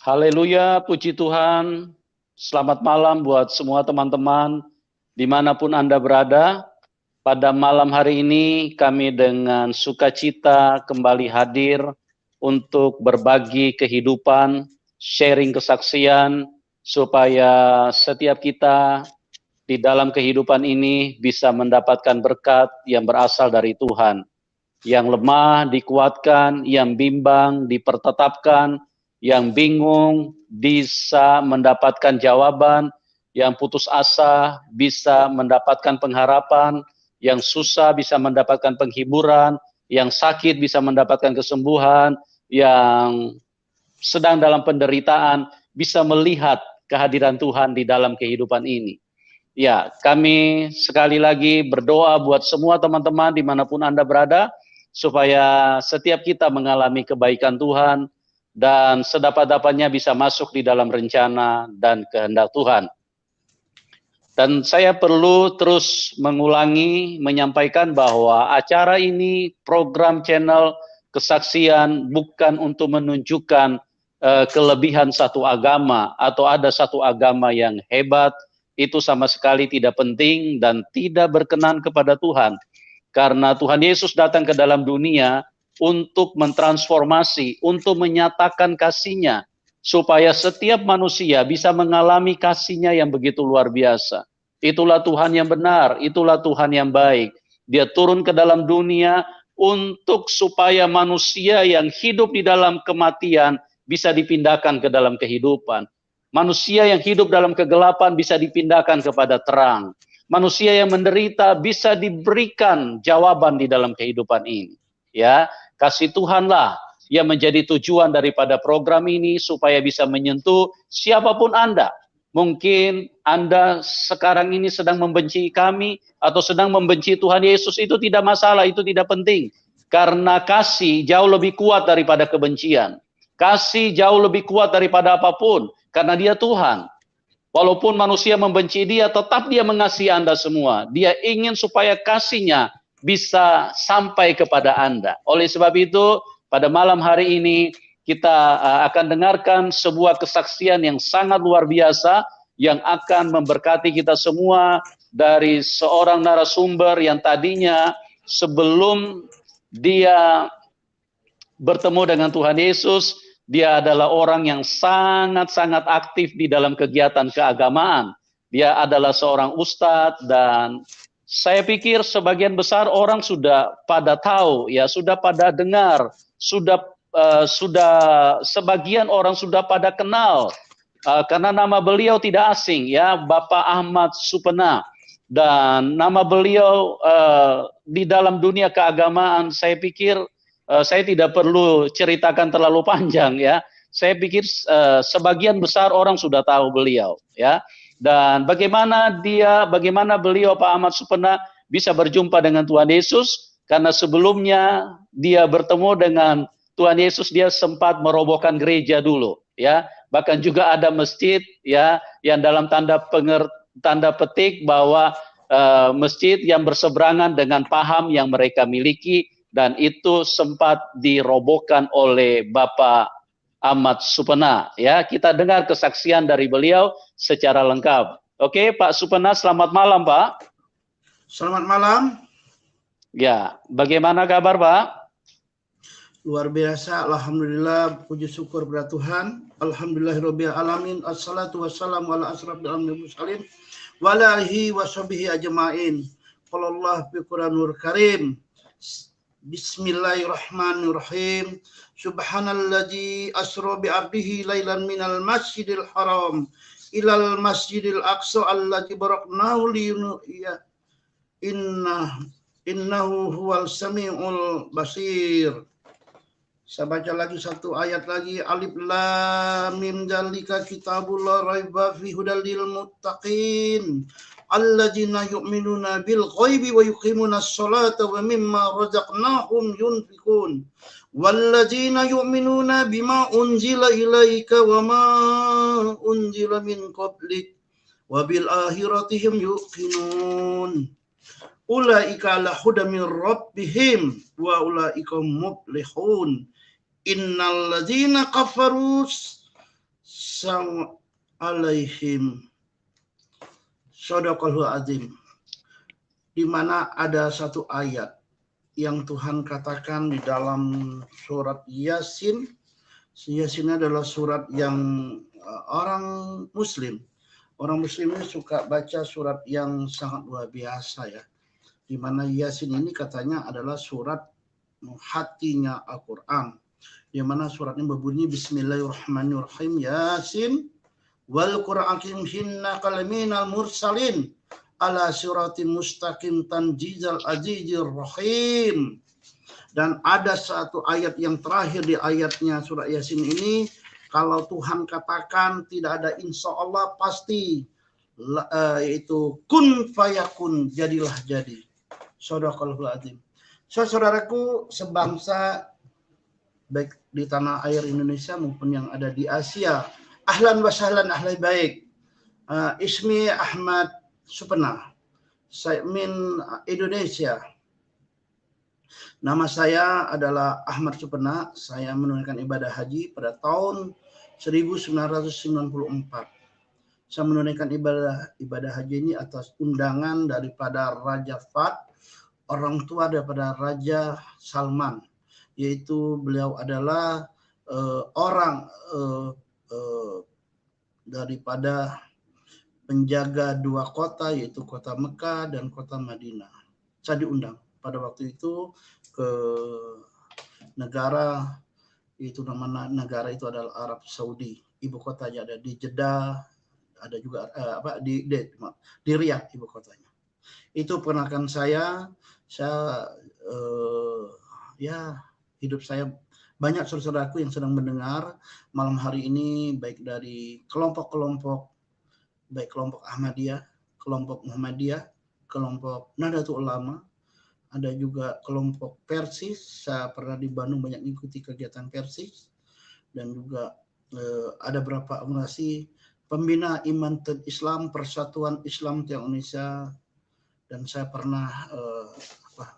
Haleluya, puji Tuhan. Selamat malam buat semua teman-teman, dimanapun Anda berada. Pada malam hari ini kami dengan sukacita kembali hadir untuk berbagi kehidupan, sharing kesaksian, supaya setiap kita di dalam kehidupan ini bisa mendapatkan berkat yang berasal dari Tuhan. Yang lemah dikuatkan, yang bimbang dipertetapkan, yang bingung bisa mendapatkan jawaban, yang putus asa bisa mendapatkan pengharapan, yang susah bisa mendapatkan penghiburan, yang sakit bisa mendapatkan kesembuhan, yang sedang dalam penderitaan bisa melihat kehadiran Tuhan di dalam kehidupan ini. Ya, kami sekali lagi berdoa buat semua teman-teman dimanapun Anda berada, supaya setiap kita mengalami kebaikan Tuhan, dan sedapat-dapatnya bisa masuk di dalam rencana dan kehendak Tuhan. Dan saya perlu terus mengulangi, menyampaikan bahwa acara ini, program channel kesaksian, bukan untuk menunjukkan kelebihan satu agama, atau ada satu agama yang hebat. Itu sama sekali tidak penting dan tidak berkenan kepada Tuhan. Karena Tuhan Yesus datang ke dalam dunia untuk mentransformasi, untuk menyatakan kasih-Nya, supaya setiap manusia bisa mengalami kasih-Nya yang begitu luar biasa. Itulah Tuhan yang benar, itulah Tuhan yang baik. Dia turun ke dalam dunia untuk supaya manusia yang hidup di dalam kematian bisa dipindahkan ke dalam kehidupan. Manusia yang hidup dalam kegelapan bisa dipindahkan kepada terang. Manusia yang menderita bisa diberikan jawaban di dalam kehidupan ini. Ya, kasih Tuhanlah yang menjadi tujuan daripada program ini, supaya bisa menyentuh siapapun Anda. Mungkin Anda sekarang ini sedang membenci kami atau sedang membenci Tuhan Yesus, itu tidak masalah, itu tidak penting. Karena kasih jauh lebih kuat daripada kebencian. Kasih jauh lebih kuat daripada apapun, karena Dia Tuhan. Walaupun manusia membenci Dia, tetap Dia mengasihi Anda semua. Dia ingin supaya kasih-Nya bisa sampai kepada Anda. Oleh sebab itu, pada malam hari ini kita akan dengarkan sebuah kesaksian yang sangat luar biasa, yang akan memberkati kita semua, dari seorang narasumber yang tadinya sebelum dia bertemu dengan Tuhan Yesus, dia adalah orang yang sangat-sangat aktif di dalam kegiatan keagamaan. Dia adalah seorang ustadz, dan saya pikir sebagian besar orang sudah pada tahu, ya, sudah pada dengar, sudah sebagian orang sudah pada kenal, karena nama beliau tidak asing, ya, Bapak Ahmad Supena. Dan nama beliau di dalam dunia keagamaan, saya pikir saya tidak perlu ceritakan terlalu panjang, ya. Saya pikir sebagian besar orang sudah tahu beliau, ya. Dan bagaimana beliau Pak Ahmad Supena bisa berjumpa dengan Tuhan Yesus, karena sebelumnya dia bertemu dengan Tuhan Yesus, dia sempat merobohkan gereja dulu, ya. Bahkan juga ada masjid, ya, yang dalam tanda petik bahwa masjid yang berseberangan dengan paham yang mereka miliki, dan itu sempat dirobohkan oleh Bapak Ahmad Supena. Ya, kita dengar kesaksian dari beliau secara lengkap. Oke, Pak Supena, selamat malam, Pak. Selamat malam. Ya, bagaimana kabar, Pak? Luar biasa, alhamdulillah, puji syukur kepada Tuhan. Alhamdulillahirabbil alamin. Assalatu wassalamu ala asrofil anbiya'i wal mursalin wa ala alihi washabihi ajmain. Qala Allah fi Qur'anul Karim. Bismillahirrahmanirrahim. Subhanalladzi asra bi 'abdihi lailan minal masjidil haram ilal masjidil aqsa alladzi baraknahu liyuniyya innahu huwal samiul basir. Saya baca lagi satu ayat lagi. Alif lam mim dzalika kitabul la raiba fihi hudal lil muttaqin alladzina yu'minuna bil ghaibi wa yuqimunas sholata wa mimma razaqnahum yunfiqun walladzina yu'minuna bima unzila ilaika wa ma unzila min qablik wa bil akhiratihim yuqinun ulaika ala hudan min rabbihim wa ulaika muflihun innal ladzina kafaru sang alaihim. Shadaqallahu azim. Di mana ada satu ayat yang Tuhan katakan di dalam surat Yasin. Yasin adalah surat yang orang Muslim ini suka baca surat yang sangat luar biasa ya. Di mana Yasin ini katanya adalah surat hatinya Al-Quran. Di mana suratnya berbunyi Bismillahirrahmanirrahim. Yasin wal Qur'an innaka laminal mursalin ala siratin mustaqim tanjizal azizir rahim. Dan ada satu ayat yang terakhir di ayatnya surat Yasin ini, kalau Tuhan katakan tidak ada insya Allah pasti, yaitu kun fayakun, jadilah jadi. Shadaqallahul azim. Saudaraku sebangsa baik di tanah air Indonesia maupun yang ada di Asia, ahlan wa sahlan ahli baik. Ismi Ahmad Supena, saya min Indonesia. Nama saya adalah Ahmad Supena. Saya menunaikan ibadah haji pada tahun 1994. Saya menunaikan ibadah haji ini atas undangan daripada Raja Fahd, orang tua daripada Raja Salman, yaitu beliau adalah orang daripada penjaga dua kota, yaitu kota Mekah dan kota Madinah. Saya diundang pada waktu itu ke negara itu, nama negara itu adalah Arab Saudi. Ibu kotanya ada di Jeddah, ada juga di Riyadh ibu kotanya. Itu perkenalkan saya ya hidup saya. Banyak saudaraku yang sedang mendengar malam hari ini, baik dari kelompok-kelompok, baik kelompok Ahmadiyah, kelompok Muhammadiyah, kelompok Nahdlatul Ulama, ada juga kelompok Persis. Saya pernah di Bandung banyak mengikuti kegiatan Persis, dan juga ada beberapa organisasi pembina iman dan Islam, Persatuan Islam Indonesia, dan saya pernah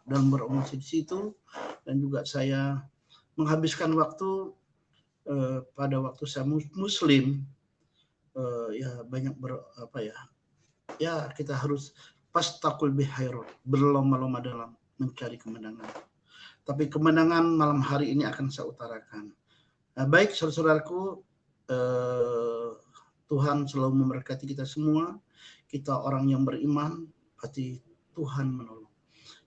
dalam berorganisasi di situ, dan juga saya menghabiskan waktu pada waktu saya Muslim, ya banyak ya kita harus fastaqul bihairat, berlomba-lomba dalam mencari kemenangan. Tapi kemenangan malam hari ini akan saya utarakan. Baik saudaraku, Tuhan selalu memberkati kita semua. Kita orang yang beriman, pasti Tuhan menolong.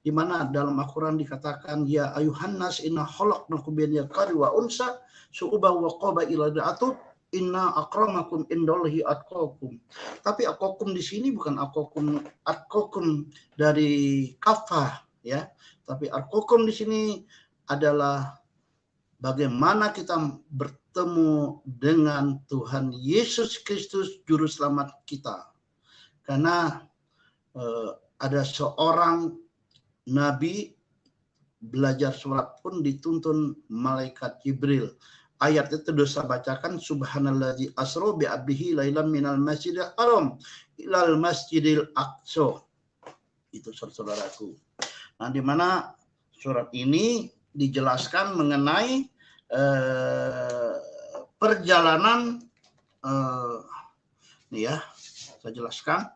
Di mana dalam Al-Quran dikatakan, ya ayuhan nas inna khalaqnakum min dzakari wa unsa syu'uban wa qabaila li'atub inna akramakum indallahi atqakum. Tapi atqakum di sini bukan atqakum dari kafah ya, tapi atqakum di sini adalah bagaimana kita bertemu dengan Tuhan Yesus Kristus juru selamat kita. Karena ada seorang nabi belajar sholat pun dituntun malaikat Jibril. Ayat itu dosa bacakan, subhanallazi asra bi abdihi lailan minal masjidil haram ilal masjidil aqsa. Itu saudaraku. Nah, di mana surat ini dijelaskan mengenai perjalanan nih ya, saya jelaskan.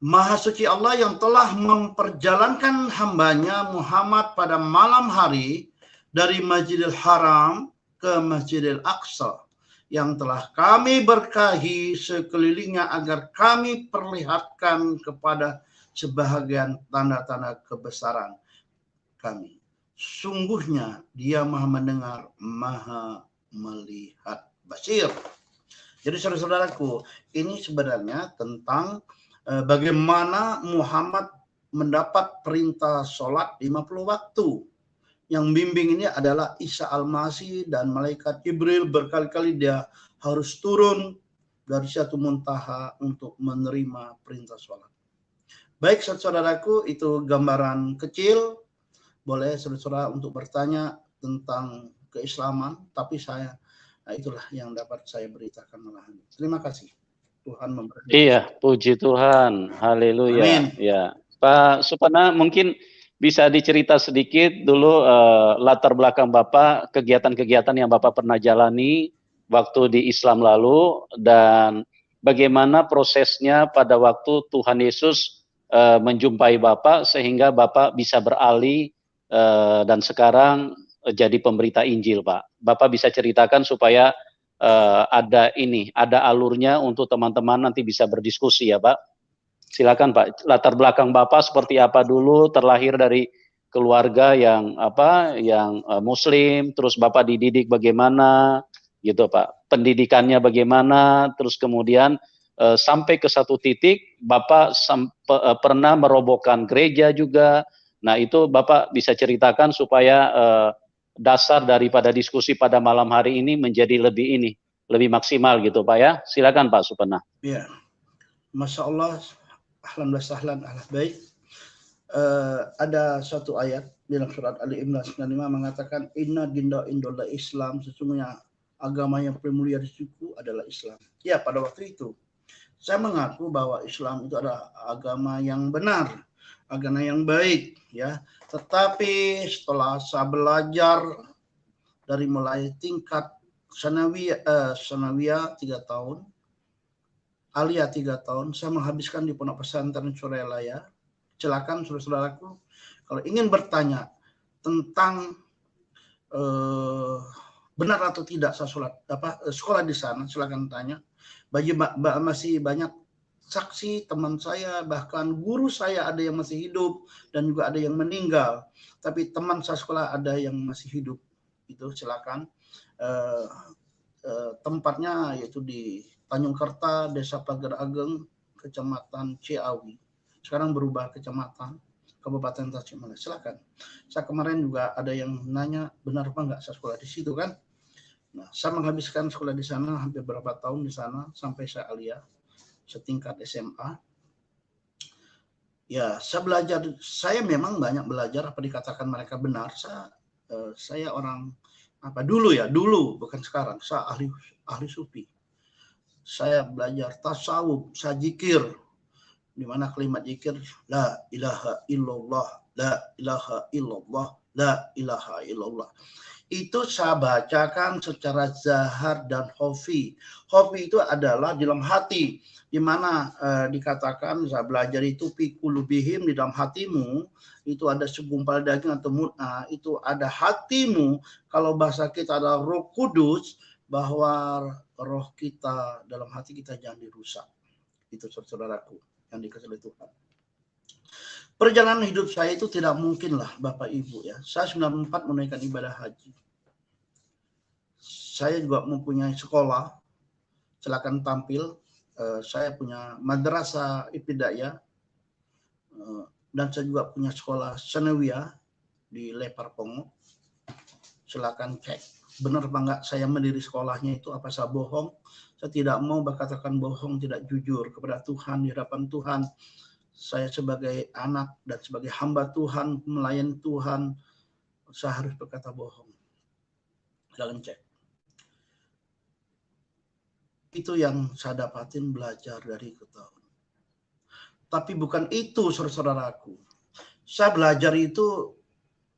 Maha suci Allah yang telah memperjalankan hambanya Muhammad pada malam hari dari Masjidil Haram ke Masjidil Aqsa, yang telah kami berkahi sekelilingnya agar kami perlihatkan kepada sebahagian tanda-tanda kebesaran kami. Sungguhnya dia maha mendengar, maha melihat. Basir. Jadi saudara-saudaraku, ini sebenarnya tentang bagaimana Muhammad mendapat perintah sholat 50 waktu. Yang bimbing ini adalah Isa Al-Masih dan malaikat Jibril. Berkali-kali dia harus turun dari satu muntaha untuk menerima perintah sholat. Baik saudaraku, itu gambaran kecil. Boleh saudara untuk bertanya tentang keislaman, tapi itulah yang dapat saya beritakan malahan. Terima kasih. Tuhan memberkati. Iya, puji Tuhan. Haleluya. Amin. Ya, Pak Supena, mungkin bisa dicerita sedikit dulu latar belakang Bapak, kegiatan-kegiatan yang Bapak pernah jalani waktu di Islam lalu dan bagaimana prosesnya pada waktu Tuhan Yesus menjumpai Bapak sehingga Bapak bisa beralih dan sekarang jadi pemberita Injil, Pak. Bapak bisa ceritakan supaya ada alurnya untuk teman-teman nanti bisa berdiskusi ya, Pak. Silakan, Pak. Latar belakang Bapak seperti apa dulu? Terlahir dari keluarga yang Muslim, terus Bapak dididik bagaimana, gitu, Pak. Pendidikannya bagaimana, terus kemudian sampai ke satu titik Bapak pernah merobohkan gereja juga. Nah, itu Bapak bisa ceritakan supaya dasar daripada diskusi pada malam hari ini menjadi lebih maksimal gitu, Pak ya. Silakan Pak Supena. Ya, Masya Allah, alhamdulillah sahlan, baik. Ada satu ayat dalam surat Ali Imran 95 mengatakan inna dinda indola Islam, sesungguhnya agama yang paling mulia di sisiku adalah Islam. Ya, pada waktu itu saya mengaku bahwa Islam itu adalah agama yang benar, agama yang baik, ya. Tetapi setelah saya belajar dari mulai tingkat sanawiyah 3 tahun, aliyah 3 tahun, saya menghabiskan di pondok pesantren Suralaya. Silakan saudara-saudaraku, kalau ingin bertanya tentang benar atau tidak saya sekolah di sana, silakan tanya. Masih banyak saksi teman saya, bahkan guru saya ada yang masih hidup dan juga ada yang meninggal. Tapi teman saya sekolah ada yang masih hidup. Itu silakan. Tempatnya yaitu di Tanjung Kerta, Desa Pagar Ageng, Kecamatan Ciawi. Sekarang berubah kecamatan Kabupaten Tasikmalaya. Silakan. Saya kemarin juga ada yang nanya benar apa enggak saya sekolah di situ kan. Nah, saya menghabiskan sekolah di sana hampir berapa tahun di sana sampai saya aliyah setingkat SMA. Ya, saya memang banyak belajar apa dikatakan mereka benar. Saya orang dulu bukan sekarang. Saya ahli sufi. Saya belajar tasawuf, saya zikir, di mana kalimat zikir la ilaha illallah, la ilaha illallah, la ilaha illallah. Itu saya bacakan secara zahar dan hofi. Hofi itu adalah di dalam hati, di mana dikatakan saya belajar itu fi qulubihim, di dalam hatimu itu ada segumpal daging atau mut'ah, itu ada hatimu. Kalau bahasa kita adalah Roh Kudus, bahwa roh kita dalam hati kita jangan dirusak. Itu saudaraku yang dikasihi Tuhan. Perjalanan hidup saya itu tidak mungkin lah Bapak Ibu ya. Saya 94 menunaikan ibadah haji. Saya juga mempunyai sekolah. Silakan tampil. Saya punya madrasah ibtidaiyah dan saya juga punya sekolah sanawiyah di Lepar Pongo. Silakan cek. Benar apa enggak saya mendiri sekolahnya itu, apa saya bohong? Saya tidak mau berkatakan bohong, tidak jujur kepada Tuhan, di hadapan Tuhan. Saya sebagai anak dan sebagai hamba Tuhan, melayan Tuhan, saya harus berkata bohong. Jangan cek. Itu yang saya dapatin belajar dari tahun. Tapi bukan itu saudaraku. Saya belajar itu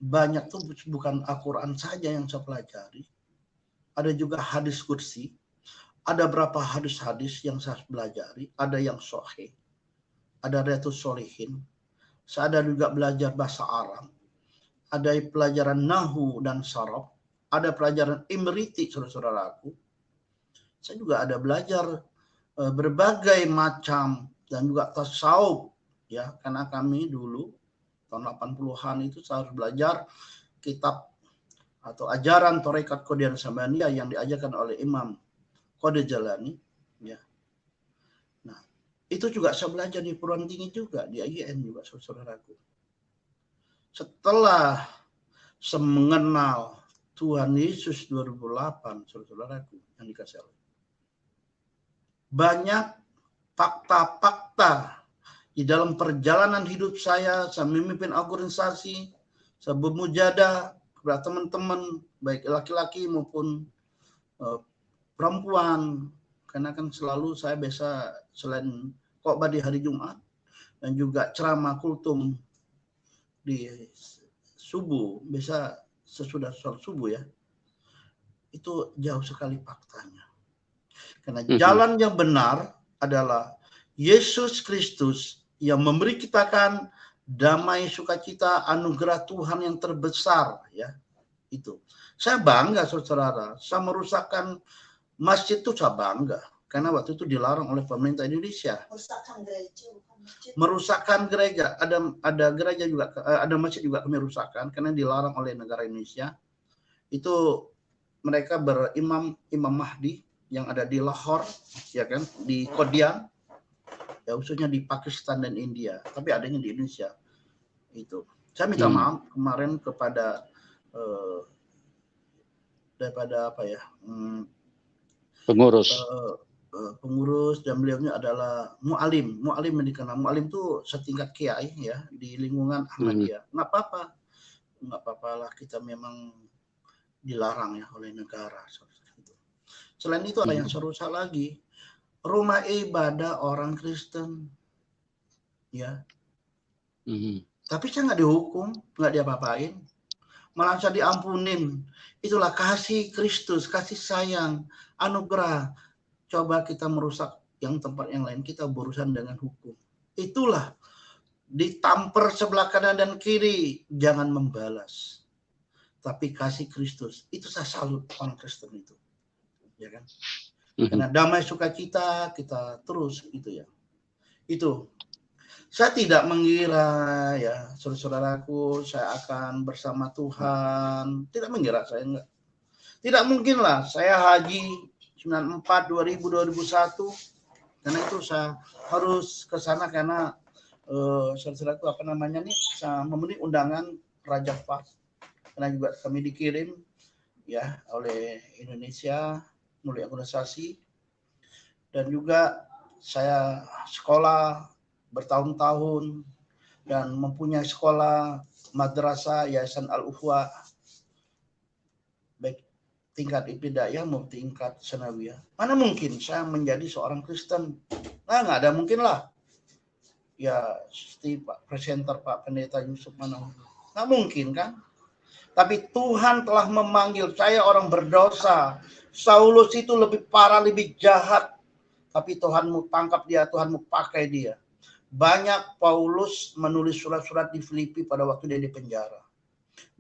banyak tuh bukan Al-Quran saja yang saya pelajari. Ada juga hadis kursi. Ada berapa hadis-hadis yang saya pelajari. Ada yang sahih. Ada Riyadhus Shalihin. Saya ada juga belajar bahasa Arab. Ada pelajaran Nahu dan Saraf. Ada pelajaran Imriti, saudara-saudaraku. Saya juga ada belajar berbagai macam dan juga tasawuf. Ya, karena kami dulu tahun 80-an itu saya harus belajar kitab atau ajaran Tarekat Qadian Samaniyah yang diajarkan oleh Imam Qadir Jalani. Ya. Nah, itu juga saya belajar di perguruan tinggi juga, di IGN juga, saudaraku. Setelah saya mengenal Tuhan Yesus 2008, saudaraku yang dikasih Allah. Banyak fakta-fakta di dalam perjalanan hidup saya memimpin organisasi, saya bermujadah kepada teman-teman, baik laki-laki maupun perempuan, karena kan selalu saya biasa selain khotbah di hari Jumat dan juga ceramah kultum di subuh, biasa sesudah sholat subuh ya. Itu jauh sekali faktanya. Karena jalan yang benar adalah Yesus Kristus yang memberi kita kan damai, sukacita, anugerah Tuhan yang terbesar, ya. Itu. Saya bangga, saudara. Saya merusakkan masjid itu saya bangga. Karena waktu itu dilarang oleh pemerintah Indonesia. Merusakkan gereja. Ada gereja juga, ada masjid juga kami rusakkan karena dilarang oleh negara Indonesia. Itu mereka berimam Imam Mahdi yang ada di Lahore, ya kan, di Kodian, ya khususnya di Pakistan dan India, tapi adanya di Indonesia. Itu. Saya minta maaf kemarin kepada daripada apa ya, pengurus, dan beliaunya adalah mu'alim yang dikenal. Mu'alim itu setingkat kiai ya di lingkungan Ahmadiyah. Nggak apa-apa lah, kita memang dilarang ya oleh negara. Selain itu ada yang serusak lagi, rumah ibadah orang Kristen, ya. Tapi saya nggak dihukum, nggak diapa-apain, malah saya diampunin. Itulah kasih Kristus, kasih sayang, anugerah. Coba kita merusak yang tempat yang lain, kita berurusan dengan hukum. Itulah, ditampar sebelah kanan dan kiri, jangan membalas. Tapi kasih Kristus, itu saya salut orang Kristen itu. Ya kan? Karena damai sukacita kita terus itu ya. Itu. Saya tidak mengira ya, saudara-saudaraku, saya akan bersama Tuhan. Tidak mengira, saya enggak. Tidak mungkin lah saya haji 94, 2000, 2001. Karena itu saya harus ke sana karena saudara-saudaraku apa namanya nih, saya memenuhi undangan Raja Fas. Karena juga kami dikirim ya oleh Indonesia melalui organisasi, dan juga saya sekolah bertahun-tahun dan mempunyai sekolah madrasah Yayasan Al-Ukhwah baik tingkat ibtidaiyah maupun tingkat sanawiyah. Mana mungkin saya menjadi seorang Kristen? Nah, nggak ada mungkin lah. Ya, seperti Pak Presenter, Pak Pendeta Yusuf mana? Nggak mungkin kan? Tapi Tuhan telah memanggil saya, orang berdosa. Saulus itu lebih parah, lebih jahat. Tapi Tuhanmu tangkap dia, Tuhanmu pakai dia. Banyak Paulus menulis surat-surat di Filipi pada waktu dia di penjara.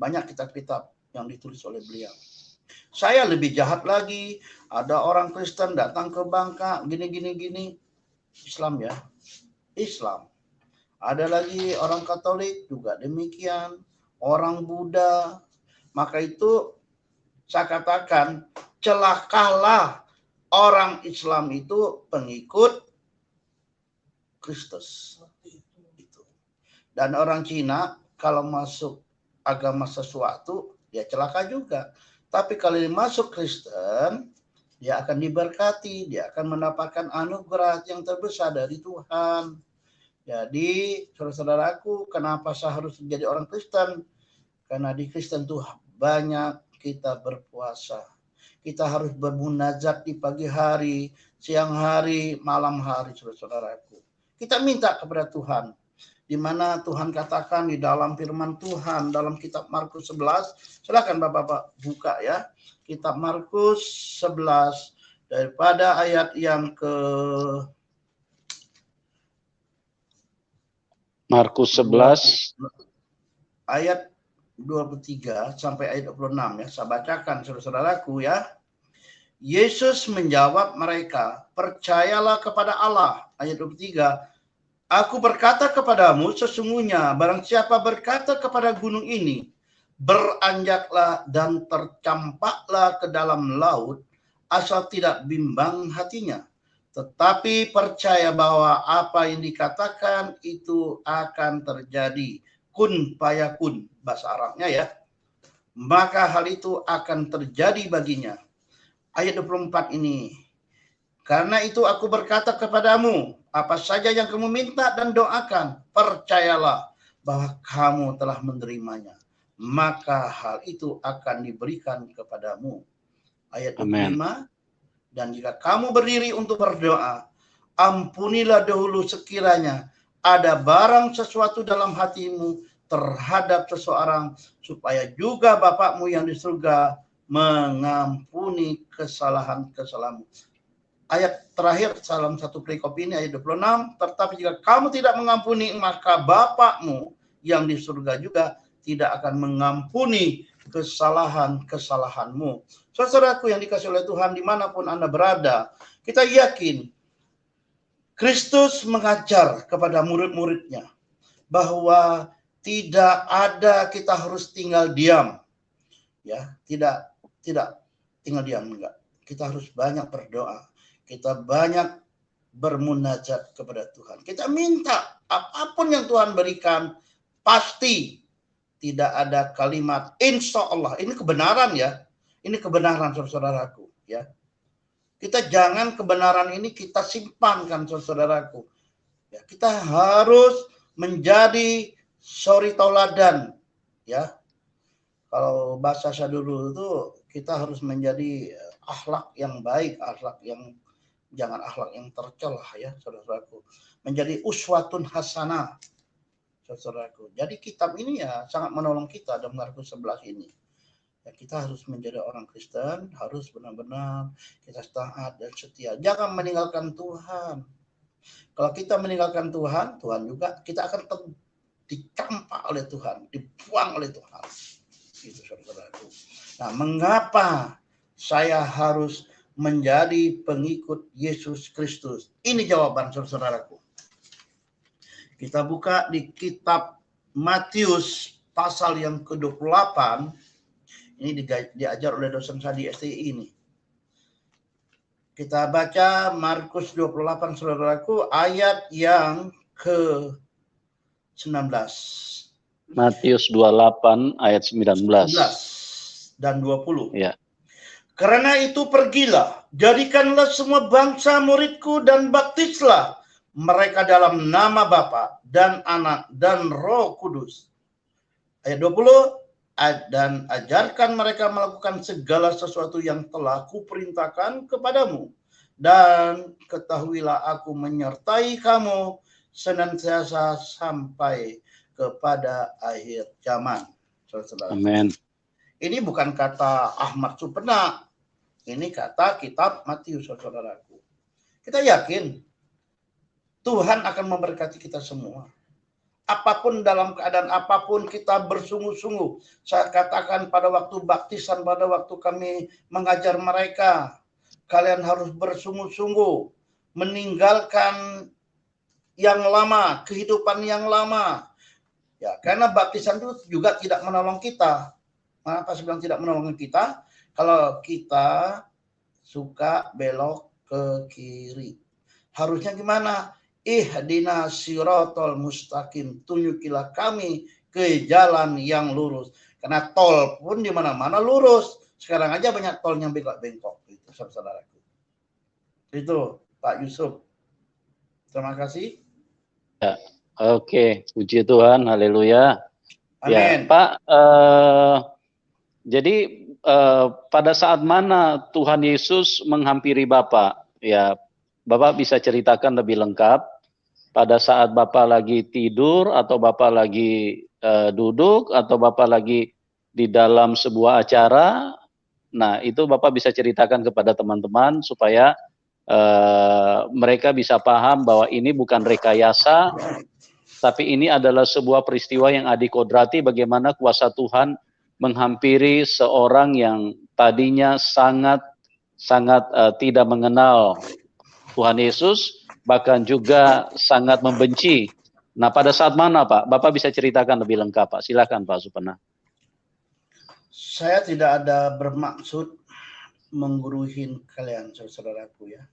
Banyak kitab-kitab yang ditulis oleh beliau. Saya lebih jahat lagi. Ada orang Kristen datang ke Bangka, gini. Islam ya. Islam. Ada lagi orang Katolik juga demikian. Orang Buddha. Maka itu saya katakan, celakalah orang Islam itu pengikut Kristus. Dan orang Cina kalau masuk agama sesuatu, dia celaka juga. Tapi kalau dia masuk Kristen, dia akan diberkati, dia akan mendapatkan anugerah yang terbesar dari Tuhan. Jadi, saudara-saudaraku, kenapa saya harus menjadi orang Kristen? Karena di Kristen tuh banyak kita berpuasa. Kita harus bermunajat di pagi hari, siang hari, malam hari, saudara-saudaraku. Kita minta kepada Tuhan. Di mana Tuhan katakan di dalam firman Tuhan, dalam kitab Markus 11. Silakan Bapak-Bapak buka ya. Kitab Markus 11, daripada ayat yang ke... Markus 11. Ayat 23 sampai ayat 26 ya. Saya bacakan saudara-saudaraku ya. Yesus menjawab mereka, percayalah kepada Allah. Ayat 23, aku berkata kepadamu, sesungguhnya barang siapa berkata kepada gunung ini, beranjaklah dan tercampaklah ke dalam laut, asal tidak bimbang hatinya, tetapi percaya bahwa apa yang dikatakan itu akan terjadi. Kun fayakun, bahasa Arabnya ya. Maka hal itu akan terjadi baginya. Ayat 24 ini. Karena itu aku berkata kepadamu, apa saja yang kamu minta dan doakan, percayalah bahwa kamu telah menerimanya. Maka hal itu akan diberikan kepadamu. Ayat 25. Dan jika kamu berdiri untuk berdoa, ampunilah dahulu sekiranya ada barang sesuatu dalam hatimu terhadap seseorang, supaya juga Bapakmu yang di surga mengampuni kesalahan-kesalahanmu. Ayat terakhir dalam satu perikop ini ayat 26, tetapi jika kamu tidak mengampuni, maka Bapakmu yang di surga juga tidak akan mengampuni kesalahan-kesalahanmu. Saudaraku yang dikasihi oleh Tuhan, dimanapun Anda berada, kita yakin Kristus mengajar kepada murid-muridnya bahwa tidak ada kita harus tinggal diam. Ya, tidak tinggal diam, enggak. Kita harus banyak berdoa. Kita banyak bermunajat kepada Tuhan. Kita minta apapun yang Tuhan berikan, pasti tidak ada kalimat insya Allah. Ini kebenaran ya. Ini kebenaran saudaraku ya. Kita jangan kebenaran ini kita simpankan saudaraku. Ya, kita harus menjadi suri tauladan ya. Kalau bahasa saya dulu itu kita harus menjadi akhlak yang baik, akhlak yang jangan akhlak yang tercelah ya saudaraku. Menjadi uswatun hasanah saudaraku. Jadi kitab ini ya sangat menolong kita dalam Markus 11 ini. Ya, kita harus menjadi orang Kristen, harus benar-benar kita taat dan setia. Jangan meninggalkan Tuhan. Kalau kita meninggalkan Tuhan, Tuhan juga kita akan dicampak oleh Tuhan, dibuang oleh Tuhan. Itu saudaraku. Nah, mengapa saya harus menjadi pengikut Yesus Kristus? Ini jawaban saudaraku. Kita buka di kitab Matius pasal yang ke-28. Ini diajar oleh dosen saya di STI ini. Kita baca Markus 28 saudaraku, ayat yang ke-19. Matius 28 ayat 19 dan 20. Ya. Karena itu pergilah, jadikanlah semua bangsa muridku dan baptislah mereka dalam nama Bapa dan Anak dan Roh Kudus. Ayat 20, dan ajarkan mereka melakukan segala sesuatu yang telah kuperintahkan kepadamu. Dan ketahuilah aku menyertai kamu senantiasa sampai kepada akhir zaman. Saudara. Amin. Ini bukan kata Ahmad Supena. Ini kata kitab Matius, saudaraku. Kita yakin Tuhan akan memberkati kita semua. Apapun dalam keadaan apapun kita bersungguh-sungguh. Saya katakan pada waktu baptisan, pada waktu kami mengajar mereka, kalian harus bersungguh-sungguh meninggalkan yang lama, kehidupan yang lama. Ya, karena baptisan itu juga tidak menolong kita. Kenapa saya bilang tidak menolong kita? Kalau kita suka belok ke kiri. Harusnya gimana? Ihdina siratal mustaqim. Tunjukilah kami ke jalan yang lurus. Karena tol pun di mana-mana lurus. Sekarang aja banyak tol yang bengkok-bengkok. Itu saudaraku. Itu Pak Yusuf. Terima kasih. Ya. Oke, puji Tuhan, haleluya. Amin. Ya, Pak, jadi pada saat mana Tuhan Yesus menghampiri Bapak? Ya, Bapak bisa ceritakan lebih lengkap. Pada saat Bapak lagi tidur, atau Bapak lagi duduk, atau Bapak lagi di dalam sebuah acara. Nah, itu Bapak bisa ceritakan kepada teman-teman supaya mereka bisa paham bahwa ini bukan rekayasa, tapi ini adalah sebuah peristiwa yang adikodrati bagaimana kuasa Tuhan menghampiri seorang yang tadinya sangat tidak mengenal Tuhan Yesus, bahkan juga sangat membenci. Nah, pada saat mana, Pak? Bapak bisa ceritakan lebih lengkap, Pak. Silakan, Pak Supena. Saya tidak ada bermaksud mengguruhin kalian, saudaraku ya.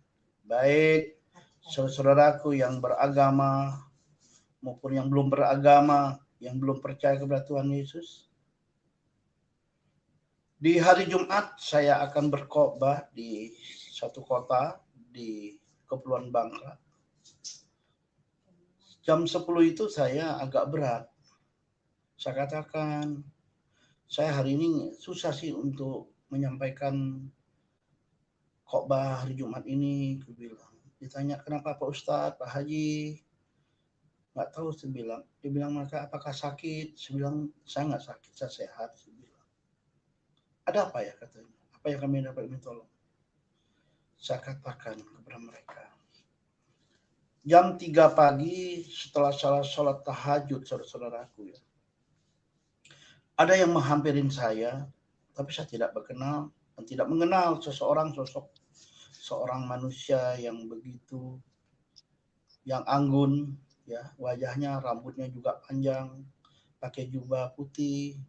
Baik saudaraku yang beragama maupun yang belum beragama, yang belum percaya kepada Tuhan Yesus. Di hari Jumat saya akan berkhotbah di satu kota di Kepulauan Bangka. Jam 10 itu saya agak berat. Saya katakan, saya hari ini susah sih untuk menyampaikan khotbah hari Jumat ini. Aku bilang, ditanya kenapa Pak Ustadz, Pak Haji? Nggak tahu, saya bilang. Dia bilang, maka apakah sakit? Saya bilang, saya nggak sakit, saya sehat. Saya bilang. Ada apa ya katanya? Apa yang kami dapat tolong? Saya katakan kepada mereka, jam 3 pagi setelah sholat tahajud, saudara-saudaraku ya, ada yang menghampirin saya, tapi saya tidak berkenal dan tidak mengenal seseorang, seorang manusia yang begitu, yang anggun, ya, wajahnya, rambutnya juga panjang, pakai jubah putih,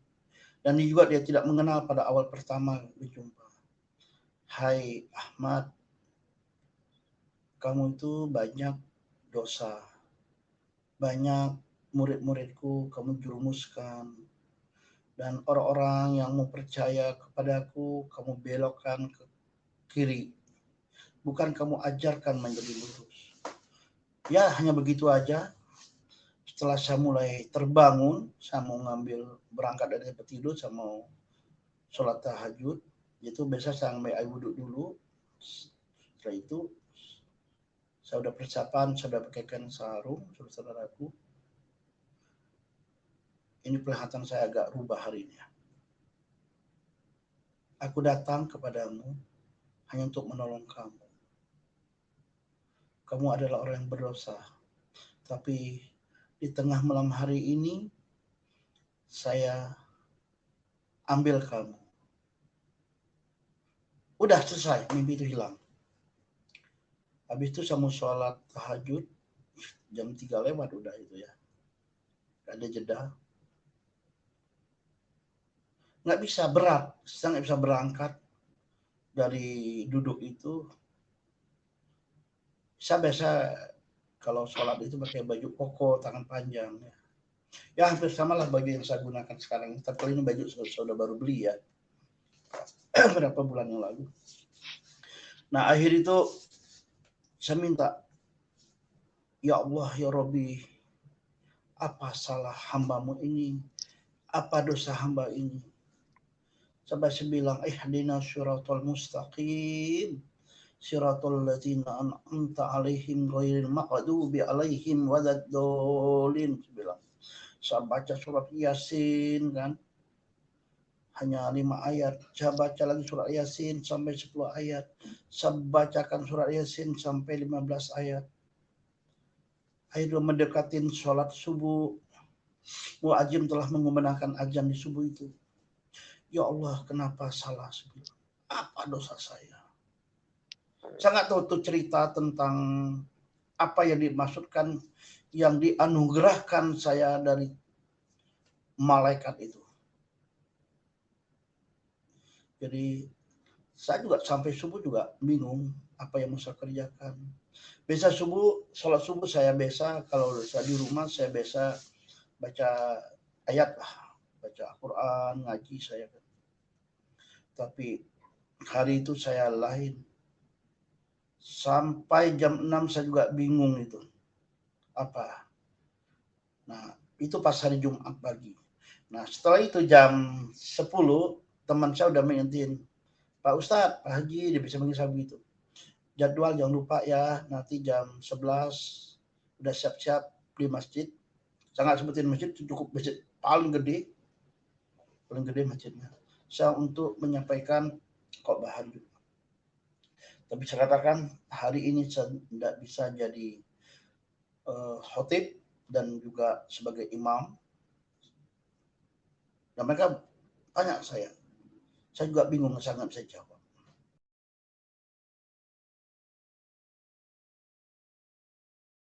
dan juga dia tidak mengenal pada awal pertama berjumpa. Hai Ahmad, kamu itu banyak dosa, banyak murid-muridku kamu jerumuskan, dan orang-orang yang mau percaya kepadaku kamu belokkan ke kiri, bukan kamu ajarkan menjadi lurus. Ya, hanya begitu aja. Setelah saya mulai terbangun, saya mau berangkat dari tempat tidur, saya mau sholat tahajud. Itu biasa saya ambil air wudhu dulu. Setelah itu saya udah persiapan, saya udah pakaikan sarung, saudaraku. Ini penglihatan saya agak rubah hari ini. Aku datang kepadamu hanya untuk menolong kamu. Kamu adalah orang yang berdosa. Tapi di tengah malam hari ini, saya ambil kamu. Udah selesai, mimpi itu hilang. Habis itu saya mau sholat tahajud, jam 3 lewat udah itu ya. Gak ada jeda. Nggak bisa, berat. Saya nggak bisa berangkat dari duduk itu. Saya biasa kalau sholat itu pakai baju koko, tangan panjang. Ya hampir sama lah baju yang saya gunakan sekarang. Tapi ini baju saya udah baru beli ya. Berapa bulan yang lalu. Nah akhir itu saya minta, ya Allah ya Rabbi, apa salah hambamu ini? Apa dosa hamba ini? Sampai saya bilang, ihdina syiratal mustaqim, syiratal ladzina an'amta alaihim ghairil maghdubi alaihim waladdallin. Saya bilang, saya baca surat Yasin kan, hanya 5 ayat. Saya baca lagi surat Yasin sampai 10 ayat. Saya bacakan surat Yasin sampai 15 ayat. Akhirnya mendekatin sholat subuh. Muadzin telah mengumandangkan azan di subuh itu. Ya Allah, kenapa salah? Apa dosa saya? Saya nggak tahu tuh cerita tentang apa yang dimaksudkan, yang dianugerahkan saya dari malaikat itu. Jadi saya juga sampai subuh juga bingung apa yang mau saya kerjakan. Biasa sholat subuh saya biasa, kalau saya di rumah saya biasa baca ayat lah, baca Al-Quran, ngaji saya. Tapi hari itu saya lain. Sampai jam 6 saya juga bingung itu. Apa? Nah, itu pas hari Jumat pagi. Nah, setelah itu jam 10, teman saya udah mengingetin, Pak Ustadz, Pak Haji, dia bisa manggil saya begitu. Jadwal jangan lupa ya, nanti jam 11 udah siap-siap di masjid. Saya nggak sebutin masjid, cukup masjid paling gede masjidnya. Saya untuk menyampaikan khotbah hari Jumat. Tapi saya katakan hari ini saya tidak bisa jadi khotib dan juga sebagai imam. Dan mereka tanya saya juga bingung, saya nggak bisa jawab.